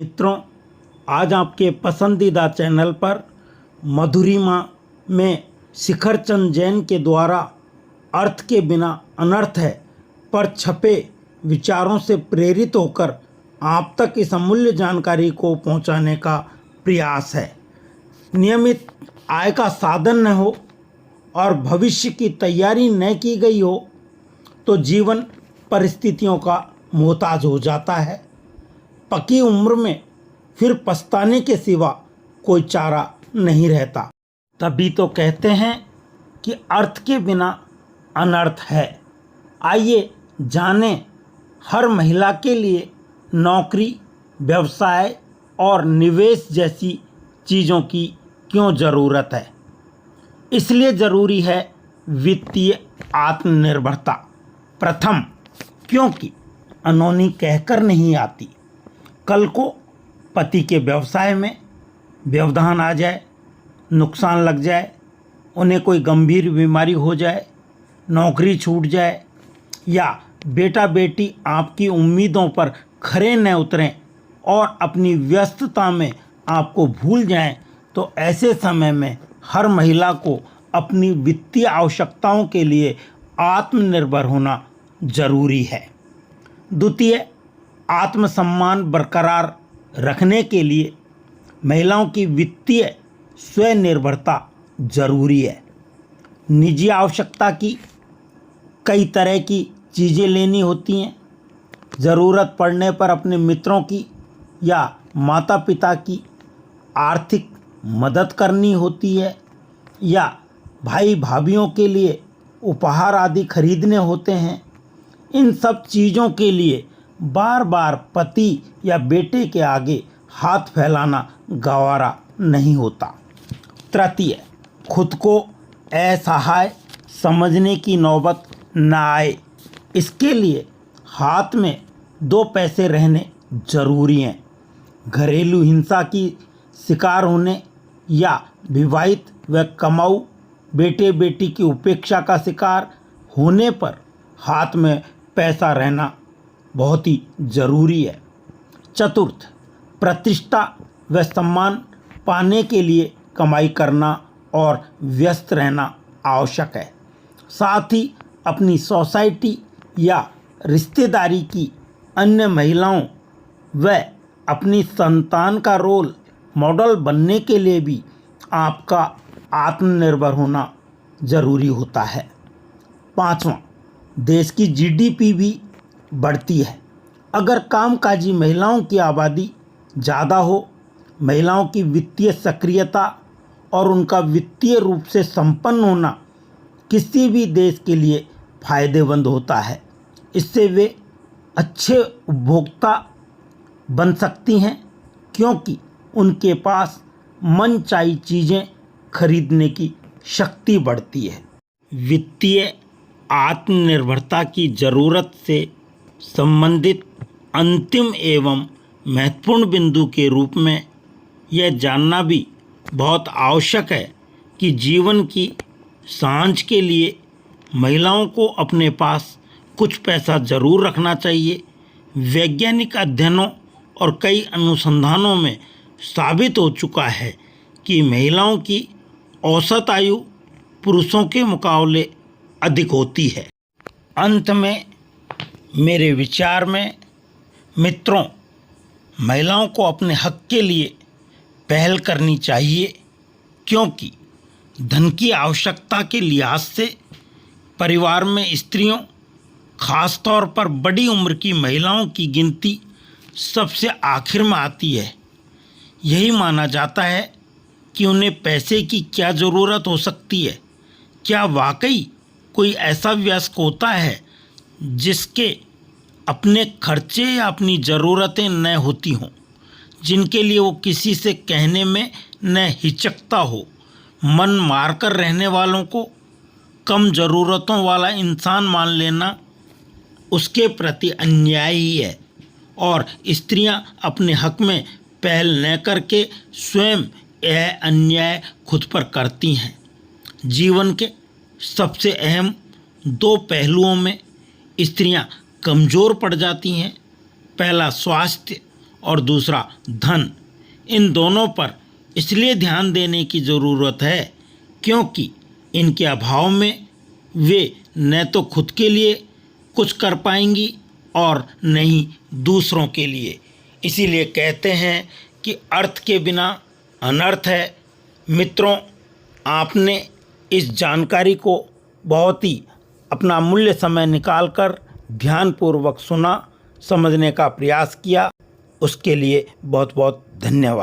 मित्रों, आज आपके पसंदीदा चैनल पर मधुरिमा में शिखर चंद जैन के द्वारा अर्थ के बिना अनर्थ है पर छपे विचारों से प्रेरित होकर आप तक इस अमूल्य जानकारी को पहुंचाने का प्रयास है। नियमित आय का साधन न हो और भविष्य की तैयारी न की गई हो तो जीवन परिस्थितियों का मोहताज हो जाता है। पकी उम्र में फिर पछताने के सिवा कोई चारा नहीं रहता। तभी तो कहते हैं कि अर्थ के बिना अनर्थ है। आइए जानें हर महिला के लिए नौकरी, व्यवसाय और निवेश जैसी चीज़ों की क्यों ज़रूरत है। इसलिए ज़रूरी है वित्तीय आत्मनिर्भरता। प्रथम, क्योंकि अनहोनी कहकर नहीं आती। कल को पति के व्यवसाय में व्यवधान आ जाए, नुकसान लग जाए, उन्हें कोई गंभीर बीमारी हो जाए, नौकरी छूट जाए या बेटा बेटी आपकी उम्मीदों पर खरे न उतरें और अपनी व्यस्तता में आपको भूल जाएं, तो ऐसे समय में हर महिला को अपनी वित्तीय आवश्यकताओं के लिए आत्मनिर्भर होना जरूरी है। द्वितीय, आत्मसम्मान बरकरार रखने के लिए महिलाओं की वित्तीय स्वनिर्भरता जरूरी है। निजी आवश्यकता की कई तरह की चीज़ें लेनी होती हैं। ज़रूरत पड़ने पर अपने मित्रों की या माता पिता की आर्थिक मदद करनी होती है या भाई भाभीयों के लिए उपहार आदि खरीदने होते हैं। इन सब चीज़ों के लिए बार बार पति या बेटे के आगे हाथ फैलाना गवारा नहीं होता। तृतीय, खुद को असहाय समझने की नौबत न आए, इसके लिए हाथ में दो पैसे रहने जरूरी हैं। घरेलू हिंसा की शिकार होने या विवाहित व कमाऊ बेटे बेटी की उपेक्षा का शिकार होने पर हाथ में पैसा रहना बहुत ही जरूरी है। चतुर्थ, प्रतिष्ठा व सम्मान पाने के लिए कमाई करना और व्यस्त रहना आवश्यक है। साथ ही अपनी सोसाइटी या रिश्तेदारी की अन्य महिलाओं व अपनी संतान का रोल मॉडल बनने के लिए भी आपका आत्मनिर्भर होना जरूरी होता है। पांचवा, देश की जीडीपी भी बढ़ती है अगर कामकाजी महिलाओं की आबादी ज़्यादा हो। महिलाओं की वित्तीय सक्रियता और उनका वित्तीय रूप से संपन्न होना किसी भी देश के लिए फायदेमंद होता है। इससे वे अच्छे उपभोक्ता बन सकती हैं क्योंकि उनके पास मनचाही चीज़ें खरीदने की शक्ति बढ़ती है। वित्तीय आत्मनिर्भरता की ज़रूरत से संबंधित अंतिम एवं महत्वपूर्ण बिंदु के रूप में यह जानना भी बहुत आवश्यक है कि जीवन की सांझ के लिए महिलाओं को अपने पास कुछ पैसा जरूर रखना चाहिए। वैज्ञानिक अध्ययनों और कई अनुसंधानों में साबित हो चुका है कि महिलाओं की औसत आयु पुरुषों के मुकाबले अधिक होती है। अंत में मेरे विचार में मित्रों, महिलाओं को अपने हक के लिए पहल करनी चाहिए क्योंकि धन की आवश्यकता के लिहाज से परिवार में स्त्रियों, खास तौर पर बड़ी उम्र की महिलाओं की गिनती सबसे आखिर में आती है। यही माना जाता है कि उन्हें पैसे की क्या ज़रूरत हो सकती है। क्या वाकई कोई ऐसा वयस्क होता है जिसके अपने खर्चे या अपनी ज़रूरतें न होती हों, जिनके लिए वो किसी से कहने में न हिचकता हो। मन मारकर रहने वालों को कम ज़रूरतों वाला इंसान मान लेना उसके प्रति अन्याय ही है और स्त्रियां अपने हक में पहल न करके स्वयं यह अन्याय खुद पर करती हैं। जीवन के सबसे अहम दो पहलुओं में स्त्रियां कमज़ोर पड़ जाती हैं। पहला स्वास्थ्य और दूसरा धन। इन दोनों पर इसलिए ध्यान देने की ज़रूरत है क्योंकि इनके अभाव में वे न तो खुद के लिए कुछ कर पाएंगी और न ही दूसरों के लिए। इसीलिए कहते हैं कि अर्थ के बिना अनर्थ है। मित्रों, आपने इस जानकारी को बहुत ही अपना मूल्य समय निकालकर ध्यानपूर्वक सुना, समझने का प्रयास किया, उसके लिए बहुत बहुत धन्यवाद।